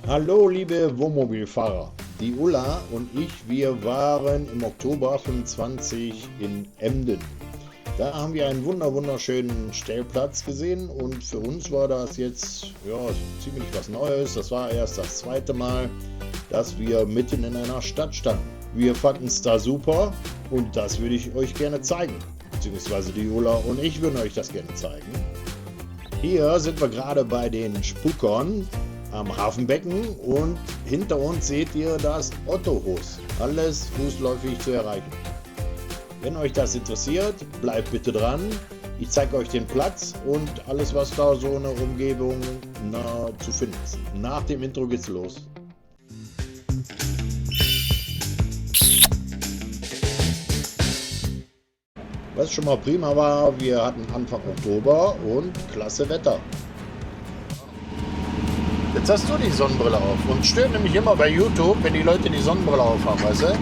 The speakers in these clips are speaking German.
Hallo liebe Wohnmobilfahrer, die Ulla und ich, wir waren im Oktober 25 in Emden. Da haben wir einen wunderschönen Stellplatz gesehen und für uns war das jetzt ja, ziemlich was Neues. Das war erst das zweite Mal, dass wir mitten in einer Stadt standen. Wir fanden es da super und das würde ich euch gerne zeigen. Beziehungsweise die Ulla und ich würden euch das gerne zeigen. Hier sind wir gerade bei den Spukern am Hafenbecken und hinter uns seht ihr das Ottohaus. Alles fußläufig zu erreichen. Wenn euch das interessiert, bleibt bitte dran. Ich zeige euch den Platz und alles, was da so in der Umgebung zu finden ist. Nach dem Intro geht's los. Was schon mal prima war, wir hatten Anfang Oktober und klasse Wetter. Jetzt hast du die Sonnenbrille auf und stört nämlich immer bei YouTube, wenn die Leute die Sonnenbrille aufhaben, weißt du?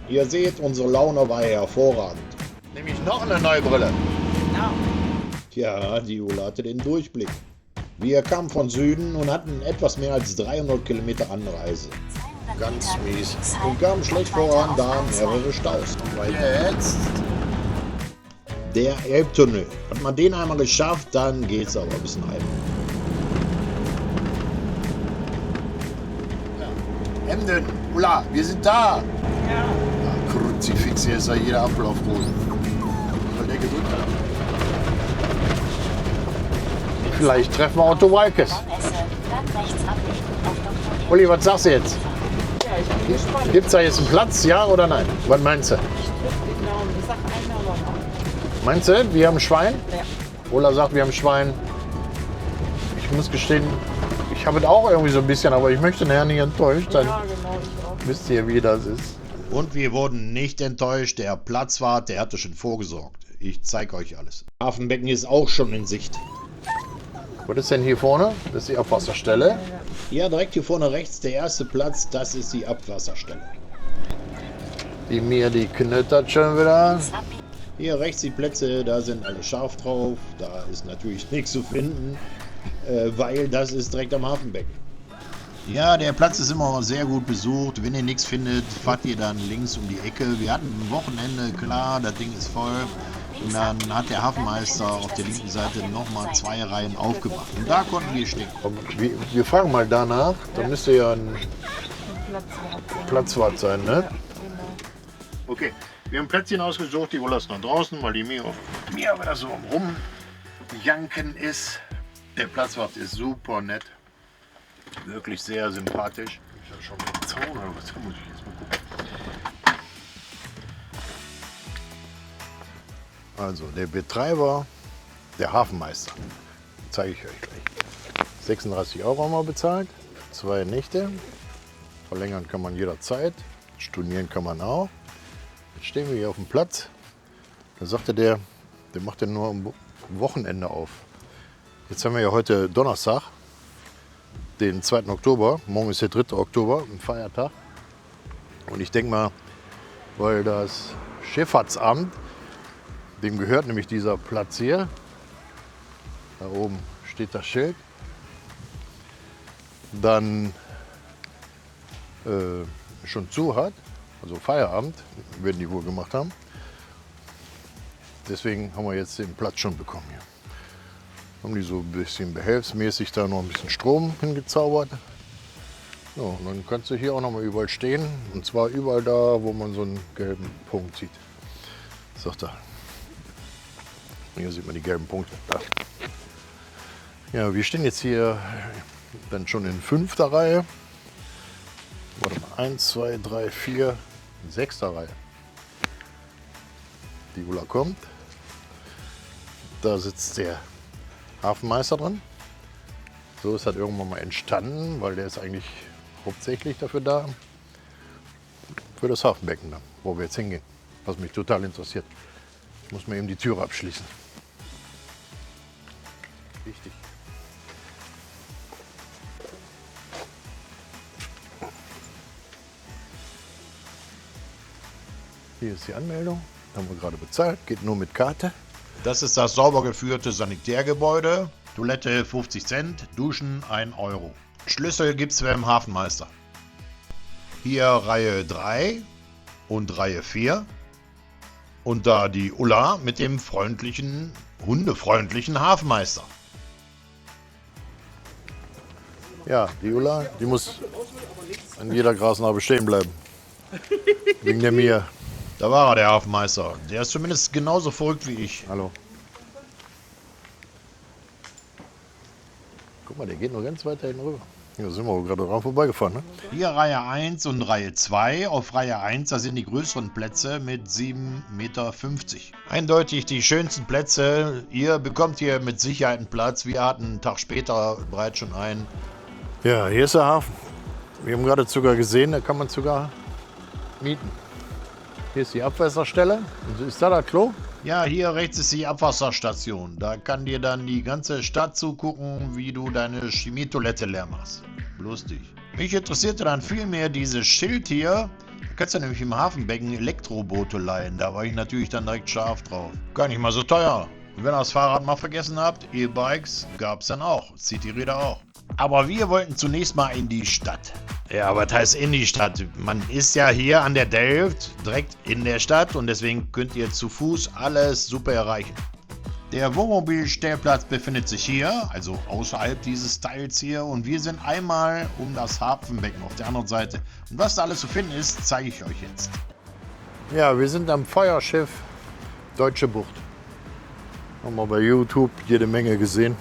Ihr seht, unsere Laune war hervorragend. Nämlich noch eine neue Brille. Genau. Tja, die Ulla hatte den Durchblick. Wir kamen von Süden und hatten etwas mehr als 300 Kilometer Anreise. Ganz mies. Und kamen schlecht voran, da mehrere Staus. Weil jetzt der Elbtunnel. Hat man den einmal geschafft, dann geht's aber bis nach Emden. Ja. Emden, Ulla, wir sind da. Ja. Kruzifix, hier ist ja jeder Ablaufboden. Weil der gedrückt hat. Vielleicht treffen wir Otto Walkes. Uli, was sagst du jetzt? Ja, ich bin gespannt. Gibt es da jetzt einen Platz, ja oder nein? Was meinst du? Ich sag einer, aber Meinst du, wir haben Schwein? ja. Ola sagt, wir haben Schwein. Ich muss gestehen, ich habe es auch irgendwie so ein bisschen, aber ich möchte nachher nicht enttäuscht sein. Ja, genau, ich auch. Wisst ihr, wie das ist? Und wir wurden nicht enttäuscht. Der Platzwart, der hatte schon vorgesorgt. Ich zeige euch alles. Hafenbecken ist auch schon in Sicht. Was ist denn hier vorne? Das ist die Abwasserstelle. Ja, direkt hier vorne rechts, der erste Platz, das ist die Abwasserstelle. Die mir, die knittert schon wieder. Hier rechts die Plätze, da sind alle scharf drauf. Da ist natürlich nichts zu finden, weil das ist direkt am Hafenbecken. Ja, der Platz ist immer sehr gut besucht. Wenn ihr nichts findet, fahrt ihr dann links um die Ecke. Wir hatten ein Wochenende, klar, das Ding ist voll. Und dann hat der Hafenmeister auf der linken Seite nochmal 2 Reihen aufgemacht. Und da konnten wir stehen. Wir fragen mal danach. Da müsste ja ein Platzwart sein, ne? Okay, wir haben Plätzchen ausgesucht. Die Ulla ist noch draußen, weil die mir wieder so rumjanken ist. Der Platzwart ist super nett. Wirklich sehr sympathisch. Ist das schon ein Zaun oder was? Muss ich jetzt mal gucken. Also der Betreiber, der Hafenmeister, zeige ich euch gleich. 36 € haben wir bezahlt, 2 Nächte. Verlängern kann man jederzeit, stornieren kann man auch. Jetzt stehen wir hier auf dem Platz. Da sagte der macht ja nur am Wochenende auf. Jetzt haben wir ja heute Donnerstag, den 2. Oktober. Morgen ist der 3. Oktober, ein Feiertag. Und ich denke mal, weil das Schifffahrtsamt, dem gehört nämlich dieser Platz hier. Da oben steht das Schild. Dann schon zu hat, also Feierabend, werden die wohl gemacht haben. Deswegen haben wir jetzt den Platz schon bekommen hier. Haben die so ein bisschen behelfsmäßig da noch ein bisschen Strom hingezaubert. Ja, und dann kannst du hier auch noch mal überall stehen. Und zwar überall da, wo man so einen gelben Punkt sieht. Sagt er. Hier sieht man die gelben Punkte. Da. Ja, wir stehen jetzt hier dann schon in 5. Reihe. Warte mal, 1, 2, 3, 4, 6. Reihe. Die Ulla kommt. Da sitzt der Hafenmeister dran. So ist das irgendwann mal entstanden, weil der ist eigentlich hauptsächlich dafür da, für das Hafenbecken, da, wo wir jetzt hingehen. Was mich total interessiert. Ich muss mir eben die Tür abschließen. Wichtig. Hier ist die Anmeldung. Haben wir gerade bezahlt. Geht nur mit Karte. Das ist das sauber geführte Sanitärgebäude. Toilette 50 Cent, Duschen 1 Euro. Schlüssel gibt's beim Hafenmeister. Hier Reihe 3 und Reihe 4. Und da die Ulla mit dem hundefreundlichen Hafenmeister. Ja, die Ulla, die muss an jeder Grasnarbe stehen bleiben. Wegen der Mia. Da war er, der Hafenmeister. Der ist zumindest genauso verrückt wie ich. Hallo. Guck mal, der geht noch ganz weit da hinten rüber. Hier sind wir gerade dran vorbeigefahren, ne? Hier Reihe 1 und Reihe 2. Auf Reihe 1, da sind die größeren Plätze mit 7,50 Meter. Eindeutig die schönsten Plätze. Ihr bekommt hier mit Sicherheit einen Platz. Wir hatten einen Tag später bereits schon einen. Ja, hier ist der Hafen. Wir haben gerade sogar gesehen, da kann man sogar mieten. Hier ist die Abwasserstelle. Und ist da das Klo? Ja, hier rechts ist die Abwasserstation. Da kann dir dann die ganze Stadt zugucken, wie du deine Chemietoilette leer machst. Lustig. Mich interessierte dann vielmehr dieses Schild hier. Da kannst du nämlich im Hafenbecken Elektroboote leihen. Da war ich natürlich dann direkt scharf drauf. Gar nicht mal so teuer. Und wenn ihr das Fahrrad mal vergessen habt, E-Bikes gab's dann auch. Cityräder auch. Aber wir wollten zunächst mal in die Stadt. Ja, was heißt in die Stadt? Man ist ja hier an der Delft, direkt in der Stadt und deswegen könnt ihr zu Fuß alles super erreichen. Der Wohnmobilstellplatz befindet sich hier, also außerhalb dieses Teils hier und wir sind einmal um das Hafenbecken auf der anderen Seite. Und was da alles zu finden ist, zeige ich euch jetzt. Ja, wir sind am Feuerschiff Deutsche Bucht. Haben wir bei YouTube jede Menge gesehen.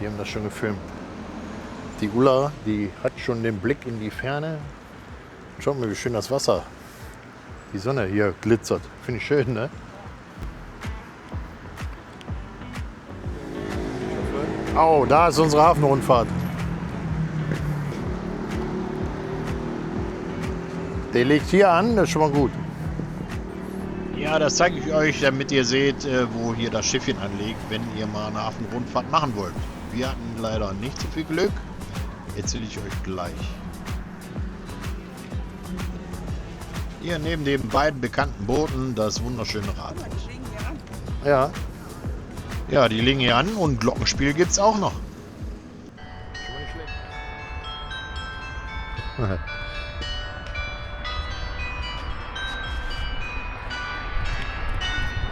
Die haben das schon gefilmt. Die Ulla, die hat schon den Blick in die Ferne. Schaut mal, wie schön das Wasser, die Sonne hier glitzert. Finde ich schön, ne? Oh, da ist unsere Hafenrundfahrt. Der liegt hier an, das ist schon mal gut. Ja, das zeige ich euch, damit ihr seht, wo hier das Schiffchen anlegt, wenn ihr mal eine Hafenrundfahrt machen wollt. Wir hatten leider nicht so viel Glück. Erzähle ich euch gleich. Hier neben den beiden bekannten Booten das wunderschöne Rathaus. Ja. Ja, die liegen hier an und Glockenspiel gibt's auch noch.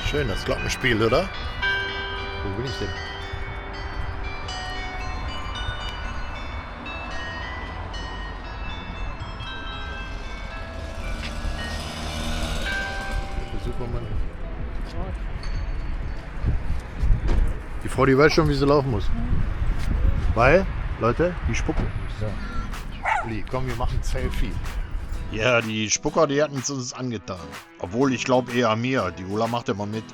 Schön, das Glockenspiel, oder? Wo bin ich denn? Superman. Die Frau, die weiß schon, wie sie laufen muss. Weil, Leute, die spucken. So. Uli, komm, wir machen ein Selfie. Ja, die Spucker, die hatten es uns angetan. Obwohl, ich glaube eher mir. Die Ulla macht immer mit.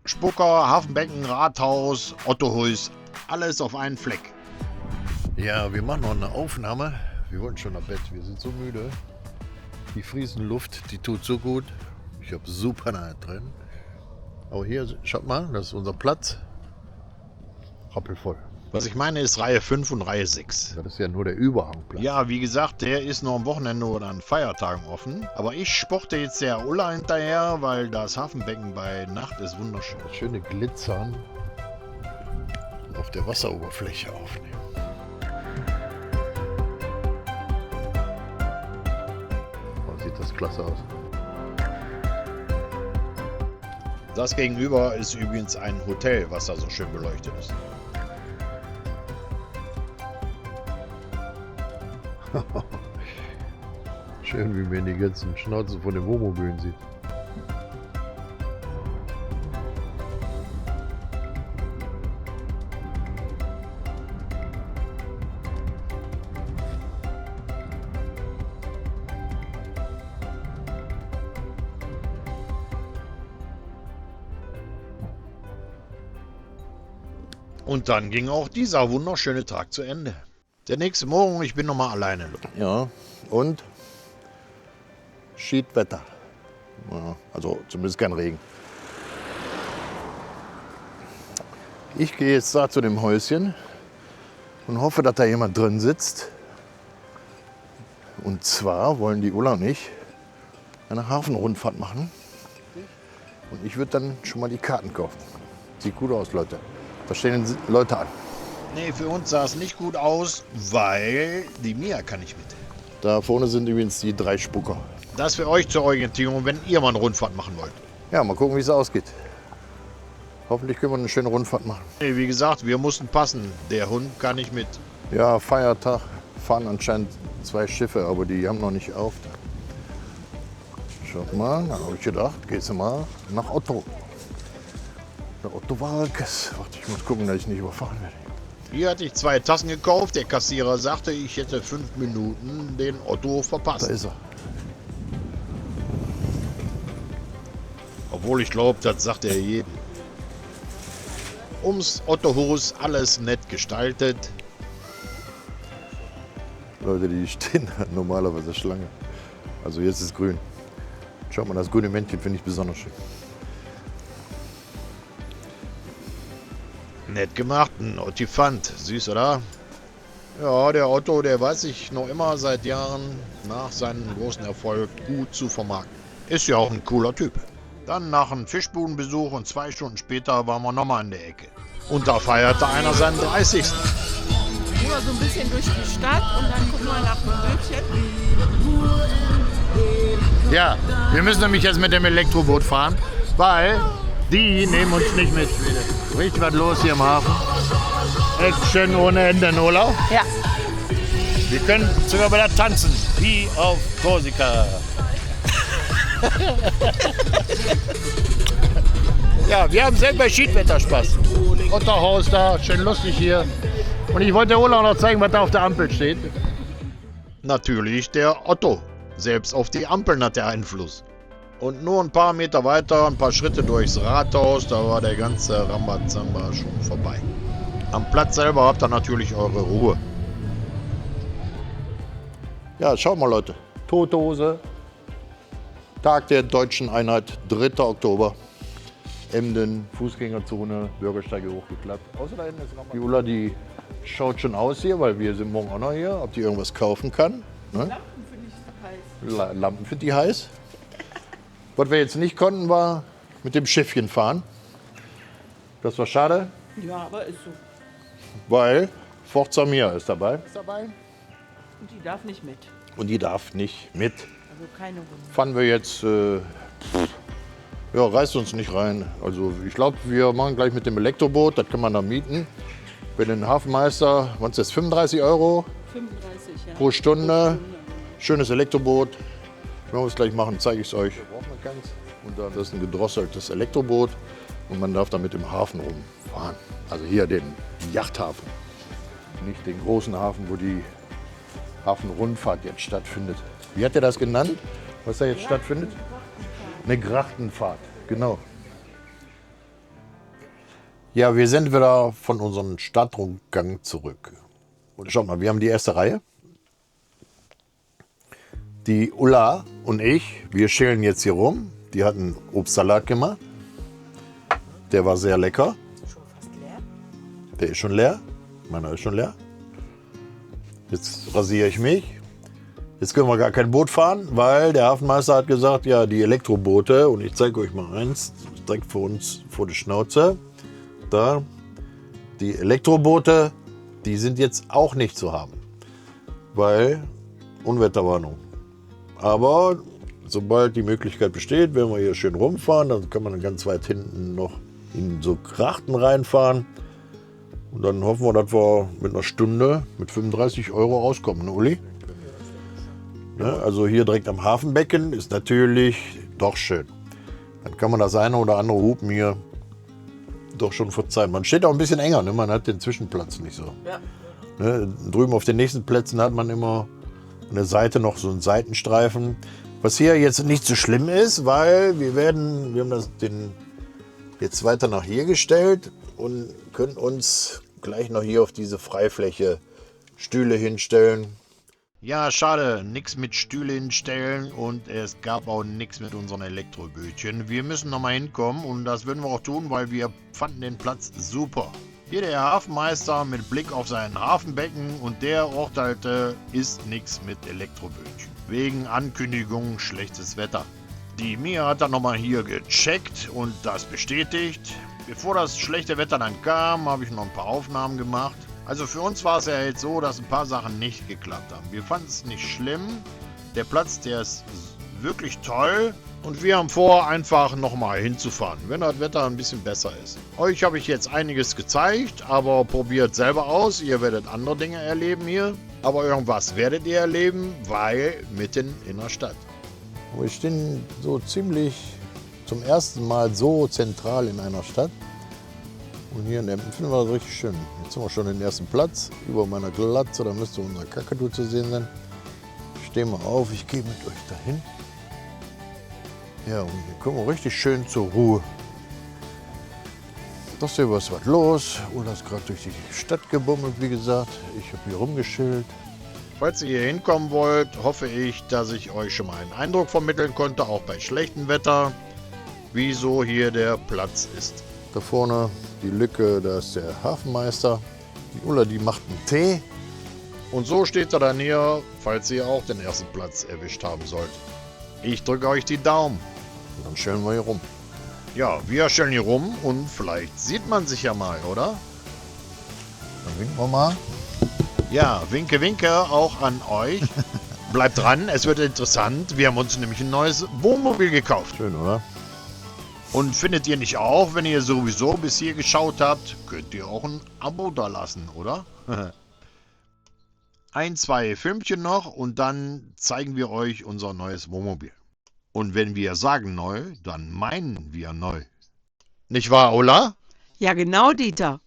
Spucker, Hafenbecken, Rathaus, Ottohuis. Alles auf einen Fleck. Ja, wir machen noch eine Aufnahme. Wir wollen schon nach Bett. Wir sind so müde. Die Friesenluft, die tut so gut. Ich habe super nahe drin. Aber hier, schaut mal, das ist unser Platz. Rappelvoll. Was ich meine, ist Reihe 5 und Reihe 6. Das ist ja nur der Überhangplatz. Ja, wie gesagt, der ist nur am Wochenende oder an Feiertagen offen. Aber ich sporte jetzt der Ulla hinterher, weil das Hafenbecken bei Nacht ist wunderschön. Das schöne Glitzern auf der Wasseroberfläche aufnehmen. Oh, sieht das klasse aus. Das gegenüber ist übrigens ein Hotel, was da so schön beleuchtet ist. Schön, wie man die ganzen Schnauzen von den Wohnmobilen sieht. Und dann ging auch dieser wunderschöne Tag zu Ende. Der nächste Morgen, ich bin nochmal alleine. Ja, und Schiedwetter. Ja, also zumindest kein Regen. Ich gehe jetzt da zu dem Häuschen und hoffe, dass da jemand drin sitzt. Und zwar wollen die Ulla und ich eine Hafenrundfahrt machen. Und ich würde dann schon mal die Karten kaufen. Sieht gut aus, Leute. Da stehen Leute an. Nee, für uns sah es nicht gut aus, weil die Mia kann nicht mit. Da vorne sind übrigens die 3 Spucker. Das für euch zur Orientierung, wenn ihr mal eine Rundfahrt machen wollt. Ja, mal gucken, wie es ausgeht. Hoffentlich können wir eine schöne Rundfahrt machen. Nee, wie gesagt, wir mussten passen. Der Hund kann nicht mit. Ja, Feiertag fahren anscheinend 2 Schiffe, aber die haben noch nicht auf. Schaut mal, da habe ich gedacht, gehst du mal nach Otto. Der Otto Walkes. Warte, ich muss gucken, dass ich nicht überfahren werde. Hier hatte ich 2 Tassen gekauft. Der Kassierer sagte, ich hätte 5 Minuten den Otto verpasst. Da ist er. Obwohl ich glaube, das sagt er jedem. Ums Ottohaus alles nett gestaltet. Leute, die stehen normalerweise Schlange. Also jetzt ist grün. Schaut mal, das grüne Männchen finde ich besonders schön. Nett gemacht, ein Ottifant. Süß, oder? Ja, der Otto, der weiß sich noch immer seit Jahren nach seinem großen Erfolg gut zu vermarkten. Ist ja auch ein cooler Typ. Dann nach einem Fischbudenbesuch und 2 Stunden später waren wir nochmal an der Ecke. Und da feierte einer seinen 30. Gehen wir so ein bisschen durch die Stadt und dann gucken wir nach dem Bötchen. Ja, wir müssen nämlich jetzt mit dem Elektroboot fahren, weil die nehmen uns nicht mit. Richtig was los hier im Hafen. Action ohne Ende, Urlaub. Ja. Wir können sogar wieder tanzen, wie auf Korsika. Ja, wir haben selber Schiedwetter Spaß. Otterhaus da, schön lustig hier. Und ich wollte der Urlaub noch zeigen, was da auf der Ampel steht. Natürlich der Otto. Selbst auf die Ampeln hat er Einfluss. Und nur ein paar Meter weiter, ein paar Schritte durchs Rathaus, da war der ganze Rambazamba schon vorbei. Am Platz selber habt ihr natürlich eure Ruhe. Ja, schaut mal, Leute. Tote Hose. Tag der Deutschen Einheit, 3. Oktober. Emden, Fußgängerzone, Bürgersteige hochgeklappt. Außer da hinten ist die Ulla, die schaut schon aus hier, weil wir sind morgen auch noch hier, ob die irgendwas kaufen kann. Ne? Lampen finde ich heiß. Lampen findet die heiß. Was wir jetzt nicht konnten, war mit dem Schiffchen fahren. Das war schade, Ja, aber ist so. weil Forza Mia ist dabei. Und die darf nicht mit. Und die darf nicht mit. Also keine Runde. Fanden wir jetzt, ja, reißt uns nicht rein. Also ich glaube, wir machen gleich mit dem Elektroboot, das kann man dann mieten. Bei den Hafenmeister waren es jetzt 35 Euro 35, ja. pro Stunde. Schönes Elektroboot. Wenn wir es gleich machen, zeige ich es euch. Und dann ist ein gedrosseltes Elektroboot und man darf damit im Hafen rumfahren. Also hier den Yachthafen, nicht den großen Hafen, wo die Hafenrundfahrt jetzt stattfindet. Wie hat er das genannt, was da jetzt stattfindet? Eine Grachtenfahrt, genau. Ja, wir sind wieder von unserem Stadtrundgang zurück. Und schaut mal, wir haben die erste Reihe. Die Ulla und ich, wir schälen jetzt hier rum. Die hatten Obstsalat gemacht. Der war sehr lecker. Schon fast leer. Der ist schon leer. Meiner ist schon leer. Jetzt rasiere ich mich. Jetzt können wir gar kein Boot fahren, weil der Hafenmeister hat gesagt, ja, die Elektroboote, und ich zeige euch mal eins, direkt vor uns, vor die Schnauze. Da, die Elektroboote, die sind jetzt auch nicht zu haben, weil Unwetterwarnung. Aber sobald die Möglichkeit besteht, werden wir hier schön rumfahren, dann kann man ganz weit hinten noch in so Grachten reinfahren. Und dann hoffen wir, dass wir mit einer Stunde mit 35 Euro rauskommen, ne, Uli? Ja, also hier direkt am Hafenbecken ist natürlich doch schön. Dann kann man das eine oder andere Hupen hier doch schon verzeihen. Man steht auch ein bisschen enger, ne? Man hat den Zwischenplatz nicht so. Ja. Ne? Drüben auf den nächsten Plätzen hat man immer an der Seite noch so einen Seitenstreifen. Was hier jetzt nicht so schlimm ist, weil wir haben das jetzt weiter nach hier gestellt und können uns gleich noch hier auf diese Freifläche Stühle hinstellen. Ja, schade, nichts mit Stühle hinstellen und es gab auch nichts mit unseren Elektrobötchen. Wir müssen nochmal hinkommen und das würden wir auch tun, weil wir fanden den Platz super. Hier der Hafenmeister mit Blick auf sein Hafenbecken und der urteilte, ist nichts mit Elektrobötchen. Wegen Ankündigung schlechtes Wetter. Die Mia hat dann nochmal hier gecheckt und das bestätigt. Bevor das schlechte Wetter dann kam, habe ich noch ein paar Aufnahmen gemacht. Also für uns war es ja jetzt so, dass ein paar Sachen nicht geklappt haben. Wir fanden es nicht schlimm. Der Platz, der ist wirklich toll. Und wir haben vor, einfach nochmal hinzufahren, wenn das Wetter ein bisschen besser ist. Euch habe ich jetzt einiges gezeigt, aber probiert selber aus. Ihr werdet andere Dinge erleben hier. Aber irgendwas werdet ihr erleben, weil mitten in der Stadt. Wir stehen so ziemlich zum ersten Mal so zentral in einer Stadt. Und hier in Emden finden wir das richtig schön. Jetzt sind wir schon den ersten Platz. Über meiner Glatze, da müsste unser Kakadu zu sehen sein. Stehen wir auf, ich gehe mit euch dahin. Ja, und hier kommen wir richtig schön zur Ruhe. Doch hier was los. Ulla ist gerade durch die Stadt gebummelt, wie gesagt. Ich habe hier rumgeschillt. Falls ihr hier hinkommen wollt, hoffe ich, dass ich euch schon mal einen Eindruck vermitteln konnte, auch bei schlechtem Wetter, wieso hier der Platz ist. Da vorne die Lücke, da ist der Hafenmeister. Die Ulla, die macht einen Tee. Und so steht er dann hier, falls ihr auch den ersten Platz erwischt haben sollt. Ich drücke euch die Daumen. Und dann stellen wir hier rum. Ja, wir stellen hier rum und vielleicht sieht man sich ja mal, oder? Dann winken wir mal. Ja, winke, winke auch an euch. Bleibt dran, es wird interessant. Wir haben uns nämlich ein neues Wohnmobil gekauft. Schön, oder? Und findet ihr nicht auch, wenn ihr sowieso bis hier geschaut habt, könnt ihr auch ein Abo dalassen, oder? Ein, zwei Filmchen noch und dann zeigen wir euch unser neues Wohnmobil. Und wenn wir sagen neu, dann meinen wir neu. Nicht wahr, Ulla? Ja, genau, Dieter.